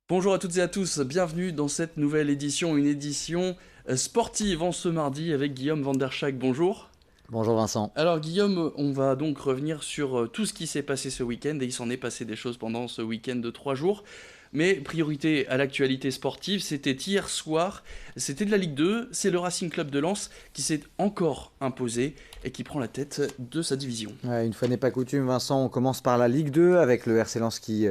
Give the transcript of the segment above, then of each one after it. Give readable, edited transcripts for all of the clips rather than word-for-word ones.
Bonjour à toutes et à tous, bienvenue dans cette nouvelle édition, une édition sportive en ce mardi avec Guillaume Van der Schaak. Bonjour. Bonjour Vincent. Alors Guillaume, on va donc revenir sur tout ce qui s'est passé ce week-end et il s'en est passé des choses pendant ce week-end de 3 jours. Mais priorité à l'actualité sportive, c'était hier soir, c'était de la Ligue 2, c'est le Racing Club de Lens qui s'est encore imposé et qui prend la tête de sa division. Ouais, une fois n'est pas coutume, Vincent, on commence par la Ligue 2 avec le RC Lens qui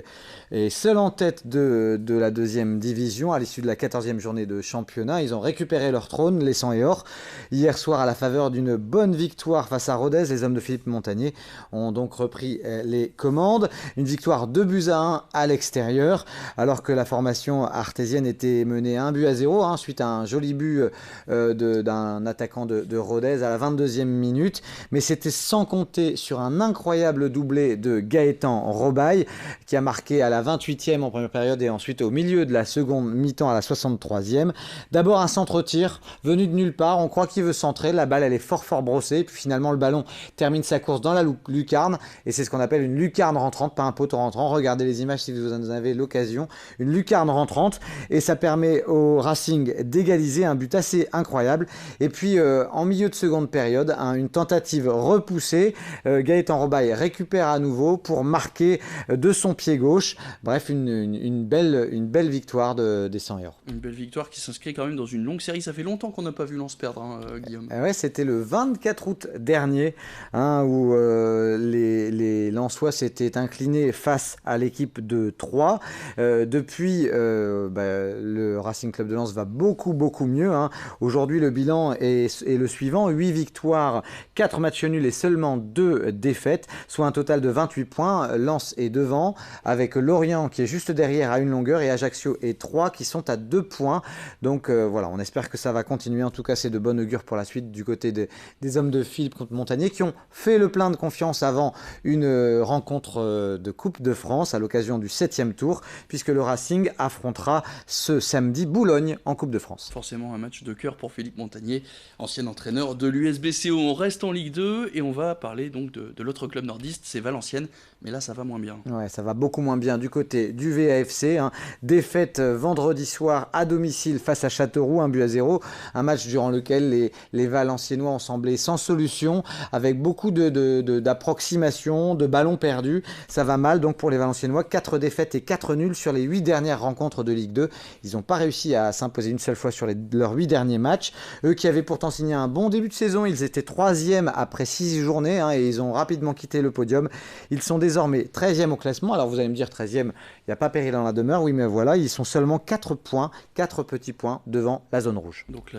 est seul en tête de la deuxième division à l'issue de la 14e journée de championnat. Ils ont récupéré leur trône, les 100 et or. Hier soir, à la faveur d'une bonne victoire face à Rodez, les hommes de Philippe Montagnier ont donc repris les commandes. Une victoire 2-1 à l'extérieur, alors que la formation artésienne était menée 1-0 suite à un joli but d'un attaquant de Rodez à la 22e minute. Mais c'était sans compter sur un incroyable doublé de Gaëtan Robaille qui a marqué à la 28e en première période et ensuite au milieu de la seconde mi-temps à la 63e. D'abord un centre-tir venu de nulle part, on croit qu'il veut centrer, la balle elle est fort brossée, puis finalement le ballon termine sa course dans la lucarne et c'est ce qu'on appelle une lucarne rentrante, pas un poteau rentrant. Regardez les images si vous en avez l'occasion, une lucarne rentrante et ça permet au Racing d'égaliser, un but assez incroyable. Et puis en milieu de seconde période, une tentative repoussée, Gaëtan Robaille récupère à nouveau pour marquer de son pied gauche. Bref, une belle victoire des 100 euros. Une belle victoire qui s'inscrit quand même dans une longue série, ça fait longtemps qu'on n'a pas vu Lens perdre, Guillaume. Ouais, c'était le 24 août dernier où les Lensois s'étaient inclinés face à l'équipe de Troyes. Depuis, le Racing Club de Lens va beaucoup mieux. Aujourd'hui, le bilan est le suivant, 8 victoires, 4 matchs nuls et seulement 2 défaites, soit un total de 28 points. Lens est devant, avec Lorient qui est juste derrière à une longueur et Ajaccio et Troyes qui sont à 2 points. Donc voilà, on espère que ça va continuer. En tout cas, c'est de bon augure pour la suite du côté des hommes de Philippe Montagnier qui ont fait le plein de confiance avant une rencontre de Coupe de France à l'occasion du 7e tour, puisque le Racing affrontera ce samedi Boulogne en Coupe de France. Forcément un match de cœur pour Philippe Montagnier, ancien entraîneur de l'USBCO. On reste en Ligue 2 et on va parler donc de l'autre club nordiste, c'est Valenciennes, mais là ça va moins bien. Ouais, ça va beaucoup moins bien du côté du VAFC. Défaite vendredi soir à domicile face à Châteauroux, 1-0. Un match durant lequel les Valenciennois ont semblé sans solution, avec beaucoup d'approximations, de ballons perdus. Ça va mal donc pour les Valenciennois. 4 défaites et 4 nuls sur les 8 dernières rencontres de Ligue 2. Ils n'ont pas réussi à s'imposer une seule fois sur leurs 8 derniers matchs. Eux qui avaient pourtant signé un bon début de saison, ils étaient 3e après 6 journées et ils ont rapidement quitté le podium. Ils sont désormais 13e au classement. Alors vous allez me dire 13e, il n'y a pas péril dans la demeure. Oui, mais voilà, ils sont seulement 4 points, 4 petits points devant la zone rouge. Donc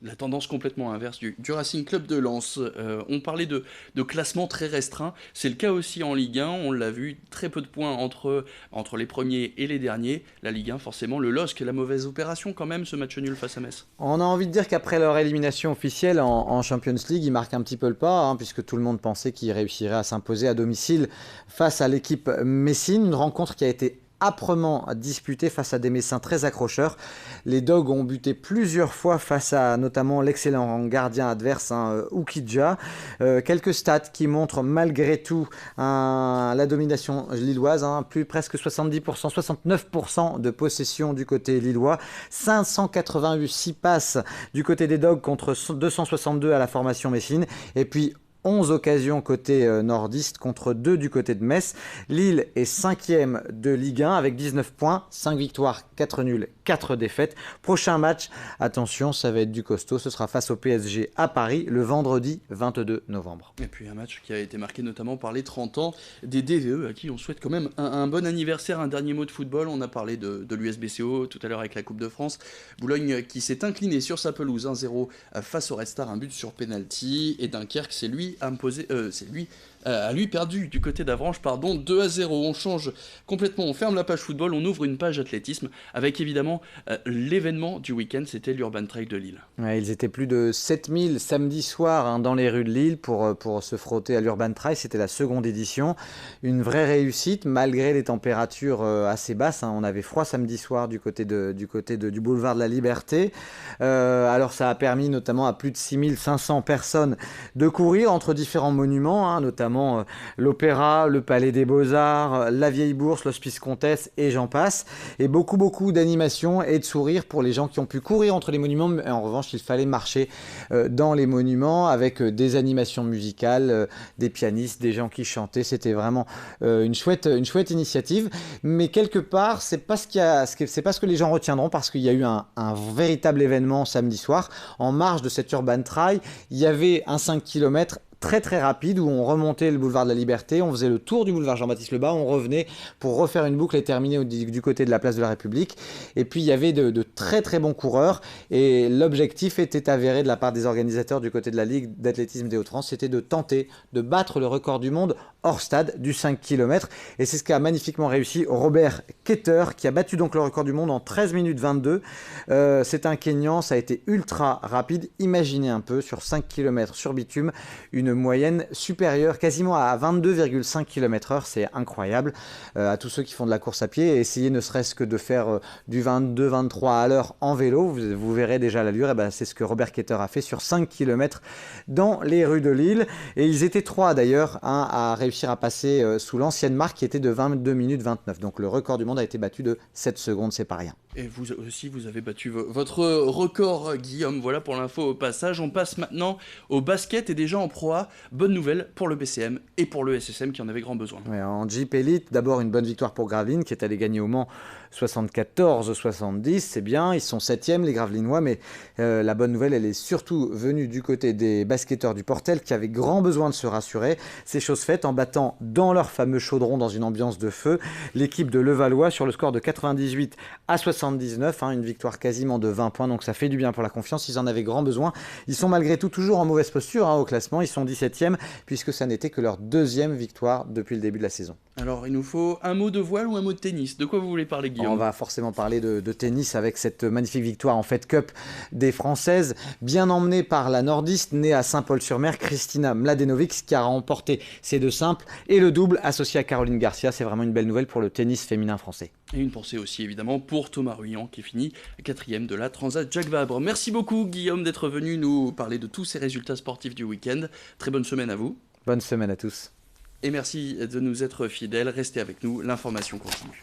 la tendance complètement inverse du Racing Club de Lens. On parlait de classement très restreint. C'est le cas aussi en Ligue 1. On l'a vu, très peu de points entre les premiers et les derniers. La Ligue 1, forcément, le LOSC, la mauvaise opération quand même, ce match nul face à Metz. On a envie de dire qu'après leur élimination officielle en Champions League, ils marquent un petit peu le pas, puisque tout le monde pensait qu'ils réussiraient à s'imposer à domicile face à l'équipe Messine. Une rencontre qui a été âprement disputée face à des Messins très accrocheurs. Les Dogs ont buté plusieurs fois face à notamment l'excellent gardien adverse, Oukidja. Quelques stats qui montrent malgré tout la domination lilloise, presque 70%, 69% de possession du côté lillois, 586 passes du côté des Dogs contre 262 à la formation Messine, et puis 11 occasions côté nordiste contre 2 du côté de Metz. Lille est 5e de Ligue 1 avec 19 points, 5 victoires, 4 nuls, 4 défaites. Prochain match, attention, ça va être du costaud, ce sera face au PSG à Paris le vendredi 22 novembre. Et puis un match qui a été marqué notamment par les 30 ans des DVE à qui on souhaite quand même un bon anniversaire. Un dernier mot de football, on a parlé de l'USBCO tout à l'heure avec la Coupe de France. Boulogne qui s'est incliné sur sa pelouse 1-0 face au Red Star, un but sur penalty, et Dunkerque c'est lui a lui perdu du côté d'Avranches, 2-0. On change complètement, on ferme la page football, on ouvre une page athlétisme avec évidemment l'événement du week-end, c'était l'Urban Trail de Lille. Ouais, ils étaient plus de 7000 samedi soir dans les rues de Lille pour se frotter à l'Urban Trail. C'était la seconde édition. Une vraie réussite malgré les températures assez basses. On avait froid samedi soir du côté du boulevard de la Liberté. Alors ça a permis notamment à plus de 6500 personnes de courir entre différents monuments, notamment notamment l'Opéra, le Palais des Beaux-Arts, la Vieille Bourse, l'Hospice Comtesse et j'en passe. Et beaucoup d'animations et de sourires pour les gens qui ont pu courir entre les monuments. Mais en revanche, il fallait marcher dans les monuments avec des animations musicales, des pianistes, des gens qui chantaient. C'était vraiment une chouette initiative. Mais quelque part, c'est pas ce que les gens retiendront, parce qu'il y a eu un véritable événement samedi soir. En marge de cette Urban Trail, il y avait un 5 km très rapide où on remontait le boulevard de la Liberté, on faisait le tour du boulevard Jean-Baptiste Lebas, on revenait pour refaire une boucle et terminer du côté de la place de la République. Et puis il y avait de très bons coureurs et l'objectif était avéré de la part des organisateurs du côté de la Ligue d'athlétisme des Hauts-de-France, c'était de tenter de battre le record du monde hors stade du 5 km. Et c'est ce qu'a magnifiquement réussi Robert Ketter, qui a battu donc le record du monde en 13 minutes 22. C'est un Kényan, ça a été ultra rapide. Imaginez un peu, sur 5 km sur bitume, une moyenne supérieure quasiment à 22,5 km/h, c'est incroyable. À tous ceux qui font de la course à pied, essayez ne serait-ce que de faire du 22-23 à l'heure en vélo, vous verrez déjà l'allure. Et ben, c'est ce que Robert Ketter a fait sur 5 km dans les rues de Lille. Et ils étaient 3 d'ailleurs à réussir à passer sous l'ancienne marque qui était de 22 minutes 29. Donc le record du monde a été battu de 7 secondes, c'est pas rien. Et vous aussi, vous avez battu votre record, Guillaume. Voilà pour l'info au passage. On passe maintenant au basket et déjà en Pro A. Bonne nouvelle pour le BCM et pour le SSM qui en avait grand besoin. Ouais, en Jeep Elite, d'abord une bonne victoire pour Gravelines qui est allé gagner au Mans 74-70. C'est bien, ils sont 7e les Gravelinois, mais la bonne nouvelle, elle est surtout venue du côté des basketteurs du Portel qui avaient grand besoin de se rassurer. C'est chose faite en battant dans leur fameux chaudron dans une ambiance de feu l'équipe de Levallois sur le score de 98-79, une victoire quasiment de 20 points, donc ça fait du bien pour la confiance, ils en avaient grand besoin. Ils sont malgré tout toujours en mauvaise posture au classement, ils sont 17e puisque ça n'était que leur 2e victoire depuis le début de la saison. Alors il nous faut un mot de voile ou un mot de tennis? De quoi vous voulez parler, Guillaume? On va forcément parler de tennis avec cette magnifique victoire en Fed Cup des Françaises, bien emmenée par la nordiste née à Saint-Paul-sur-Mer, Kristina Mladenovic, qui a remporté ses 2 simples et le double associé à Caroline Garcia. C'est vraiment une belle nouvelle pour le tennis féminin français. Et une pensée aussi évidemment pour Thomas Ruyant qui finit 4e de la Transat Jacques Vabre. Merci beaucoup, Guillaume, d'être venu nous parler de tous ces résultats sportifs du week-end. Très bonne semaine à vous. Bonne semaine à tous. Et merci de nous être fidèles. Restez avec nous, l'information continue.